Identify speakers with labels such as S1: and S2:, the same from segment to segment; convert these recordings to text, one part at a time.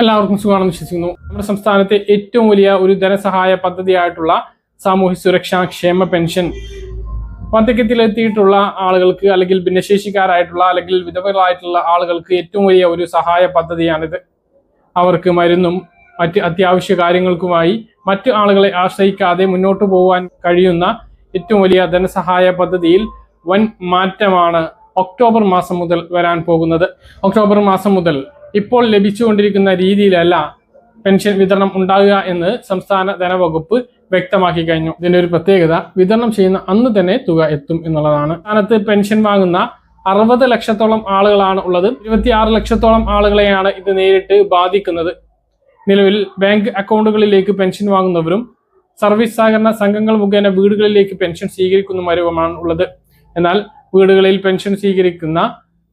S1: എല്ലാവർക്കും സുഖമാണെന്ന് വിശ്വസിക്കുന്നു. നമ്മുടെ സംസ്ഥാനത്തെ ഏറ്റവും വലിയ ഒരു ധനസഹായ പദ്ധതിയായിട്ടുള്ള സാമൂഹ്യ സുരക്ഷാ ക്ഷേമ പെൻഷൻ വാർദ്ധക്യത്തിലെത്തിയിട്ടുള്ള ആളുകൾക്ക് അല്ലെങ്കിൽ ഭിന്നശേഷിക്കാരായിട്ടുള്ള അല്ലെങ്കിൽ വിധവകളായിട്ടുള്ള ആളുകൾക്ക് ഏറ്റവും വലിയ ഒരു സഹായ പദ്ധതിയാണിത്. അവർക്ക് മരുന്നും മറ്റ് അത്യാവശ്യ കാര്യങ്ങൾക്കുമായി മറ്റു ആളുകളെ ആശ്രയിക്കാതെ മുന്നോട്ട് പോകാൻ കഴിയുന്ന ഏറ്റവും വലിയ ധനസഹായ പദ്ധതിയിൽ വൻ മാറ്റമാണ് ഒക്ടോബർ മാസം മുതൽ വരാൻ പോകുന്നത്. ഒക്ടോബർ മാസം മുതൽ ഇപ്പോൾ ലഭിച്ചുകൊണ്ടിരിക്കുന്ന രീതിയിലല്ല പെൻഷൻ വിതരണം ഉണ്ടാകുക എന്ന് സംസ്ഥാന ധനവകുപ്പ് വ്യക്തമാക്കി കഴിഞ്ഞു. ഇതിന്റെ ഒരു പ്രത്യേകത, വിതരണം ചെയ്യുന്ന അന്ന് തന്നെ തുക എത്തും എന്നുള്ളതാണ്. സംസ്ഥാനത്ത് പെൻഷൻ വാങ്ങുന്ന 60 ലക്ഷത്തോളം ആളുകളാണ് ഉള്ളത്. 26 ലക്ഷത്തോളം ആളുകളെയാണ് ഇത് നേരിട്ട് ബാധിക്കുന്നത്. നിലവിൽ ബാങ്ക് അക്കൗണ്ടുകളിലേക്ക് പെൻഷൻ വാങ്ങുന്നവരും സർവീസ് സഹകരണ സംഘങ്ങൾ മുഖേന വീടുകളിലേക്ക് പെൻഷൻ സ്വീകരിക്കുന്നവരുമാണ് ഉള്ളത്. എന്നാൽ വീടുകളിൽ പെൻഷൻ സ്വീകരിക്കുന്ന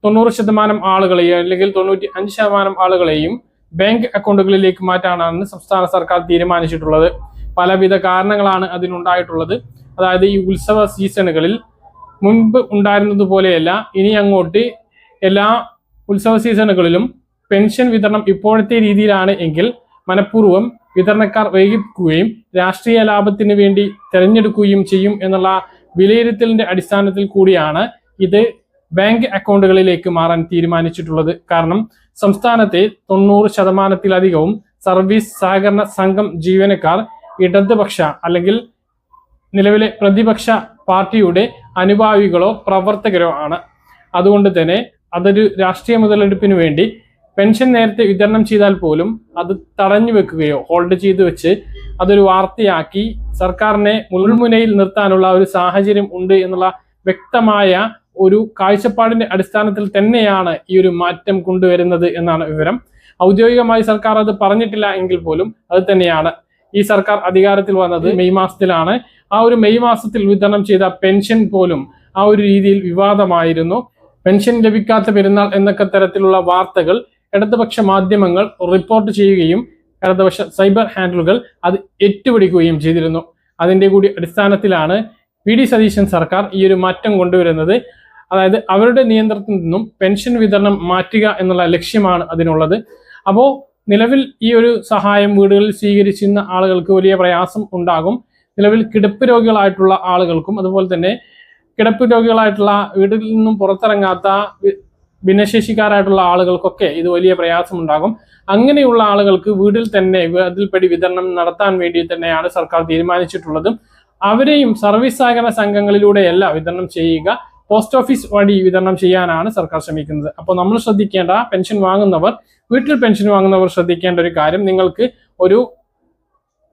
S1: 90% ആളുകളെയും അല്ലെങ്കിൽ 95% ആളുകളെയും ബാങ്ക് അക്കൗണ്ടുകളിലേക്ക് മാറ്റാനാണ് സംസ്ഥാന സർക്കാർ തീരുമാനിച്ചിട്ടുള്ളത്. പലവിധ കാരണങ്ങളാണ് അതിനുണ്ടായിട്ടുള്ളത്. അതായത് ഈ ഉത്സവ സീസണുകളിൽ മുൻപ് ഉണ്ടായിരുന്നത് പോലെയല്ല, ഇനി അങ്ങോട്ട് എല്ലാ ഉത്സവ സീസണുകളിലും പെൻഷൻ വിതരണം ഇപ്പോഴത്തെ രീതിയിലാണ് എങ്കിൽ മനഃപൂർവ്വം വിതരണക്കാർ വൈകിപ്പിക്കുകയും രാഷ്ട്രീയ ലാഭത്തിന് വേണ്ടി തെരഞ്ഞെടുക്കുകയും ചെയ്യും എന്നുള്ള വിലയിരുത്തലിന്റെ അടിസ്ഥാനത്തിൽ കൂടിയാണ് ഇത് ബാങ്ക് അക്കൗണ്ടുകളിലേക്ക് മാറാൻ തീരുമാനിച്ചിട്ടുള്ളത്. കാരണം സംസ്ഥാനത്തെ 90%-ലധികവും സർവീസ് സഹകരണ സംഘം ജീവനക്കാർ ഇടതുപക്ഷ അല്ലെങ്കിൽ നിലവിലെ പ്രതിപക്ഷ പാർട്ടിയുടെ അനുഭാവികളോ പ്രവർത്തകരോ ആണ്. അതുകൊണ്ട് തന്നെ അതൊരു രാഷ്ട്രീയ മുതലെടുപ്പിന് വേണ്ടി പെൻഷൻ നേരത്തെ വിതരണം ചെയ്താൽ പോലും അത് തടഞ്ഞു വെക്കുകയോ ഹോൾഡ് ചെയ്തു വെച്ച് അതൊരു വാർത്തയാക്കി സർക്കാരിനെ മുൾമുനയിൽ നിർത്താനുള്ള ഒരു സാഹചര്യം ഉണ്ട് എന്നുള്ള വ്യക്തമായ ഒരു കാഴ്ചപ്പാടിന്റെ അടിസ്ഥാനത്തിൽ തന്നെയാണ് ഈ ഒരു മാറ്റം കൊണ്ടുവരുന്നത് എന്നാണ് വിവരം. ഔദ്യോഗികമായി സർക്കാർ അത് പറഞ്ഞിട്ടില്ല എങ്കിൽ പോലും അത് തന്നെയാണ്. ഈ സർക്കാർ അധികാരത്തിൽ വന്നത് മെയ് മാസത്തിലാണ്. ആ ഒരു മെയ് മാസത്തിൽ വിതരണം ചെയ്ത പെൻഷൻ പോലും ആ ഒരു രീതിയിൽ വിവാദമായിരുന്നു. പെൻഷൻ ലഭിക്കാത്ത പെരുന്നാൾ എന്നൊക്കെ തരത്തിലുള്ള വാർത്തകൾ ഇടതുപക്ഷ മാധ്യമങ്ങൾ റിപ്പോർട്ട് ചെയ്യുകയും ഇടതുപക്ഷ സൈബർ ഹാൻഡിലുകൾ അത് ഏറ്റുപിടിക്കുകയും ചെയ്തിരുന്നു. അതിന്റെ കൂടി അടിസ്ഥാനത്തിലാണ് വി.ഡി. സതീശൻ സർക്കാർ ഈ ഒരു മാറ്റം കൊണ്ടുവരുന്നത്. അതായത് അവരുടെ നിയന്ത്രണത്തിൽ നിന്നും പെൻഷൻ വിതരണം മാറ്റുക എന്നുള്ള ലക്ഷ്യമാണ് അതിനുള്ളത്. അപ്പോൾ നിലവിൽ ഈ ഒരു സഹായം വീടുകളിൽ സ്വീകരിച്ചിരുന്ന ആളുകൾക്ക് വലിയ പ്രയാസം ഉണ്ടാകും. നിലവിൽ കിടപ്പ് രോഗികളായിട്ടുള്ള ആളുകൾക്കും അതുപോലെ തന്നെ കിടപ്പ് രോഗികളായിട്ടുള്ള വീട്ടിൽ നിന്നും പുറത്തിറങ്ങാത്ത ഭിന്നശേഷിക്കാരായിട്ടുള്ള ആളുകൾക്കൊക്കെ ഇത് വലിയ പ്രയാസം ഉണ്ടാകും. അങ്ങനെയുള്ള ആളുകൾക്ക് വീട്ടിൽ തന്നെ അതിൽപ്പടി വിതരണം നടത്താൻ വേണ്ടി തന്നെയാണ് സർക്കാർ തീരുമാനിച്ചിട്ടുള്ളത്. അവരെയും സർവീസ് സഹകരണ സംഘങ്ങളിലൂടെയല്ല വിതരണം ചെയ്യുക, പോസ്റ്റ് ഓഫീസ് വഴി വിതരണം ചെയ്യാനാണ് സർക്കാർ ശ്രമിക്കുന്നത്. അപ്പോൾ നമ്മൾ ശ്രദ്ധിക്കേണ്ട, പെൻഷൻ വാങ്ങുന്നവർ, വീട്ടിൽ പെൻഷൻ വാങ്ങുന്നവർ ശ്രദ്ധിക്കേണ്ട ഒരു കാര്യം, നിങ്ങൾക്ക് ഒരു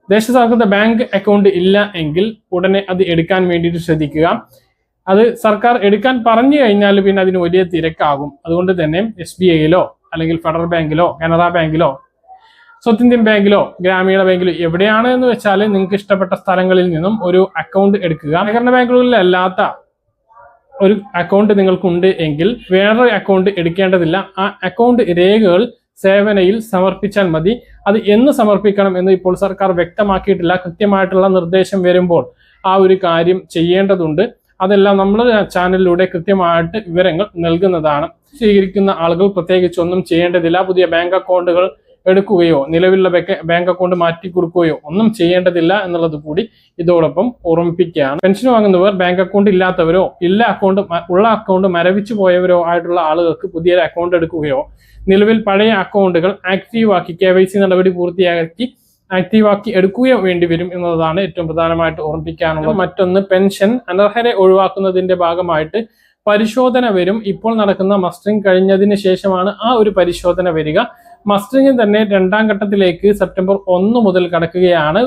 S1: ദേശസാൽകൃത ബാങ്ക് അക്കൗണ്ട് ഇല്ല എങ്കിൽ ഉടനെ അത് എടുക്കാൻ വേണ്ടിയിട്ട് ശ്രദ്ധിക്കുക. അത് സർക്കാർ എടുക്കാൻ പറഞ്ഞു കഴിഞ്ഞാൽ പിന്നെ അതിന് വലിയ തിരക്കാകും. അതുകൊണ്ട് തന്നെ SBIയിലോ അല്ലെങ്കിൽ ഫെഡറൽ ബാങ്കിലോ കാനറ ബാങ്കിലോ സ്വത്ത് ബാങ്കിലോ ഗ്രാമീണ ബാങ്കിലോ എവിടെയാണ് എന്ന് വെച്ചാൽ നിങ്ങൾക്ക് ഇഷ്ടപ്പെട്ട സ്ഥലങ്ങളിൽ നിന്നും ഒരു അക്കൗണ്ട് എടുക്കുക. സഹകരണ ബാങ്കുകളിലല്ലാത്ത ഒരു അക്കൗണ്ട് നിങ്ങൾക്കുണ്ട് എങ്കിൽ വേറൊരു അക്കൗണ്ട് എടുക്കേണ്ടതില്ല. ആ അക്കൗണ്ട് രേഖകൾ സേവനയിൽ സമർപ്പിച്ചാൽ മതി. അത് എന്ന് സമർപ്പിക്കണം എന്ന് ഇപ്പോൾ സർക്കാർ വ്യക്തമാക്കിയിട്ടില്ല. കൃത്യമായിട്ടുള്ള നിർദ്ദേശം വരുമ്പോൾ ആ ഒരു കാര്യം ചെയ്യേണ്ടതുണ്ട്. അതെല്ലാം നമ്മൾ ചാനലിലൂടെ കൃത്യമായിട്ട് വിവരങ്ങൾ നൽകുന്നതാണ്. സ്വീകരിക്കുന്ന ആളുകൾ പ്രത്യേകിച്ച് ഒന്നും ചെയ്യേണ്ടതില്ല. പുതിയ ബാങ്ക് അക്കൗണ്ടുകൾ എടുക്കുകയോ നിലവിലുള്ള ബാങ്ക് അക്കൗണ്ട് മാറ്റി കൊടുക്കുകയോ ഒന്നും ചെയ്യേണ്ടതില്ല എന്നുള്ളത് കൂടി ഇതോടൊപ്പം ഓർമ്മിപ്പിക്കുകയാണ്. പെൻഷൻ വാങ്ങുന്നവർ ബാങ്ക് അക്കൗണ്ട് ഇല്ലാത്തവരോ ഉള്ള അക്കൗണ്ട് മരവിച്ചു പോയവരോ ആയിട്ടുള്ള ആളുകൾക്ക് പുതിയൊരു അക്കൗണ്ട് എടുക്കുകയോ നിലവിൽ പഴയ അക്കൗണ്ടുകൾ ആക്റ്റീവാക്കി KYC നടപടി പൂർത്തിയാക്കി ആക്റ്റീവാക്കി എടുക്കുകയോ വേണ്ടി വരും എന്നതാണ് ഏറ്റവും പ്രധാനമായിട്ട് ഓർമ്മിപ്പിക്കാനുള്ളത്. മറ്റൊന്ന്, പെൻഷൻ അനർഹരെ ഒഴിവാക്കുന്നതിന്റെ ഭാഗമായിട്ട് പരിശോധന വരും. ഇപ്പോൾ നടക്കുന്ന മസ്റ്ററിംഗ് കഴിഞ്ഞതിന് ശേഷമാണ് ആ ഒരു പരിശോധന വരിക. മസ്റ്ററിംഗ് തന്നെ 2ാം ഘട്ടത്തിലേക്ക് സെപ്റ്റംബർ 1 മുതൽ കടക്കുകയാണ്.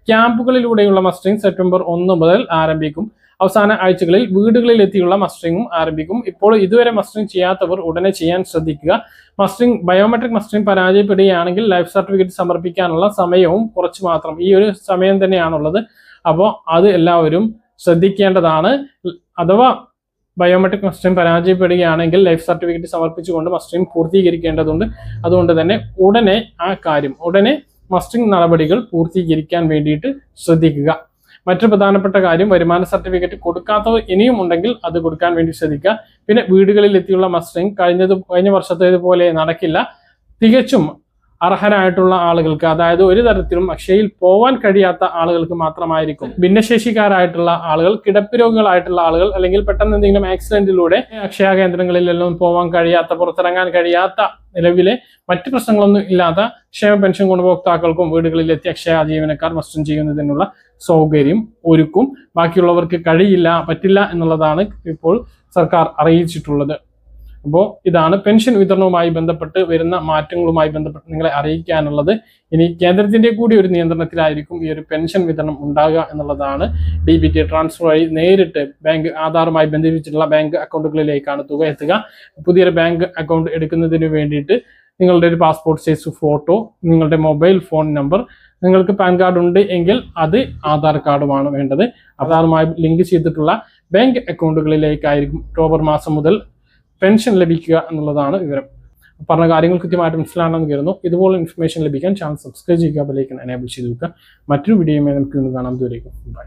S1: ക്യാമ്പുകളിലൂടെയുള്ള മസ്റ്ററിംഗ് സെപ്റ്റംബർ 1 മുതൽ ആരംഭിക്കും. അവസാന ആഴ്ചകളിൽ വീടുകളിൽ എത്തിയുള്ള മസ്റ്ററിംഗും ആരംഭിക്കും. ഇപ്പോൾ ഇതുവരെ മസ്റ്ററിംഗ് ചെയ്യാത്തവർ ഉടനെ ചെയ്യാൻ ശ്രദ്ധിക്കുക. ബയോമെട്രിക് മസ്റ്ററിംഗ് പരാജയപ്പെടുകയാണെങ്കിൽ ലൈഫ് സർട്ടിഫിക്കറ്റ് സമർപ്പിക്കാനുള്ള സമയവും കുറച്ച് മാത്രം, ഈ ഒരു സമയം തന്നെയാണുള്ളത്. അപ്പോൾ അത് എല്ലാവരും ശ്രദ്ധിക്കേണ്ടതാണ്. അഥവാ ബയോമെട്രിക് മസ്റ്ററിംഗ് പരാജയപ്പെടുകയാണെങ്കിൽ ലൈഫ് സർട്ടിഫിക്കറ്റ് സമർപ്പിച്ചുകൊണ്ട് മസ്റ്ററിംഗ് പൂർത്തീകരിക്കേണ്ടതുണ്ട്. അതുകൊണ്ട് തന്നെ ഉടനെ മസ്റ്ററിംഗ് നടപടികൾ പൂർത്തീകരിക്കാൻ വേണ്ടിയിട്ട് ശ്രദ്ധിക്കുക. മറ്റൊരു പ്രധാനപ്പെട്ട കാര്യം, വരുമാന സർട്ടിഫിക്കറ്റ് കൊടുക്കാത്തവർ ഇനിയും ഉണ്ടെങ്കിൽ അത് കൊടുക്കാൻ വേണ്ടി ശ്രദ്ധിക്കുക. പിന്നെ വീടുകളിൽ എത്തിയുള്ള മസ്റ്ററിംഗ് കഴിഞ്ഞ വർഷത്തേതുപോലെ നടക്കില്ല. തികച്ചും അർഹരായിട്ടുള്ള ആളുകൾക്ക്, അതായത് ഒരു തരത്തിലും അക്ഷയയിൽ പോവാൻ കഴിയാത്ത ആളുകൾക്ക് മാത്രമായിരിക്കും. ഭിന്നശേഷിക്കാരായിട്ടുള്ള ആളുകൾ, കിടപ്പ് രോഗികളായിട്ടുള്ള ആളുകൾ, അല്ലെങ്കിൽ പെട്ടെന്ന് എന്തെങ്കിലും ആക്സിഡന്റിലൂടെ അക്ഷയ കേന്ദ്രങ്ങളിലെല്ലാം പോവാൻ കഴിയാത്ത, പുറത്തിറങ്ങാൻ കഴിയാത്ത, നിലവിലെ മറ്റു പ്രശ്നങ്ങളൊന്നും ഇല്ലാത്ത ക്ഷേമ പെൻഷൻ ഗുണഭോക്താക്കൾക്കും വീടുകളിലെത്തി അക്ഷയ ജീവനക്കാർ മസ്റ്റർ ചെയ്യുന്നതിനുള്ള സൗകര്യം ഒരുക്കും. ബാക്കിയുള്ളവർക്ക് പറ്റില്ല എന്നുള്ളതാണ് ഇപ്പോൾ സർക്കാർ അറിയിച്ചിട്ടുള്ളത്. അപ്പോൾ ഇതാണ് പെൻഷൻ വിതരണവുമായി ബന്ധപ്പെട്ട് വരുന്ന മാറ്റങ്ങളുമായി ബന്ധപ്പെട്ട് നിങ്ങളെ അറിയിക്കാനുള്ളത്. ഇനി കേന്ദ്രത്തിന്റെ കൂടി ഒരു നിയന്ത്രണത്തിലായിരിക്കും ഈ ഒരു പെൻഷൻ വിതരണം ഉണ്ടാകുക എന്നുള്ളതാണ്. DBT ട്രാൻസ്ഫർ വഴി നേരിട്ട് ആധാറുമായി ബന്ധിപ്പിച്ചിട്ടുള്ള ബാങ്ക് അക്കൗണ്ടുകളിലേക്കാണ് തുക എത്തുക. പുതിയൊരു ബാങ്ക് അക്കൗണ്ട് എടുക്കുന്നതിന് വേണ്ടിയിട്ട് നിങ്ങളുടെ ഒരു പാസ്പോർട്ട് സൈസ് ഫോട്ടോ, നിങ്ങളുടെ മൊബൈൽ ഫോൺ നമ്പർ, നിങ്ങൾക്ക് പാൻ കാർഡ് ഉണ്ട് എങ്കിൽ അത് ആധാർ കാർഡുമാണ് വേണ്ടത്. ആധാറുമായി ലിങ്ക് ചെയ്തിട്ടുള്ള ബാങ്ക് അക്കൗണ്ടുകളിലേക്കായിരിക്കും ഒക്ടോബർ മാസം മുതൽ പെൻഷൻ ലഭിക്കുക എന്നുള്ളതാണ് വിവരം. പറഞ്ഞ കാര്യങ്ങൾ കൃത്യമായിട്ട് മനസ്സിലാണെന്ന് കരുതുന്നു. ഇതുപോലെ ഇൻഫർമേഷൻ ലഭിക്കാൻ ചാനൽ സബ്സ്ക്രൈബ് ചെയ്യുക, ബെൽ ഐക്കൺ എനേബിൾ ചെയ്ത് വെക്കുക. മറ്റൊരു വീഡിയോയുമായി നമുക്ക് ഇന്ന് കാണാം. ദൂരേക്കും ബൈ.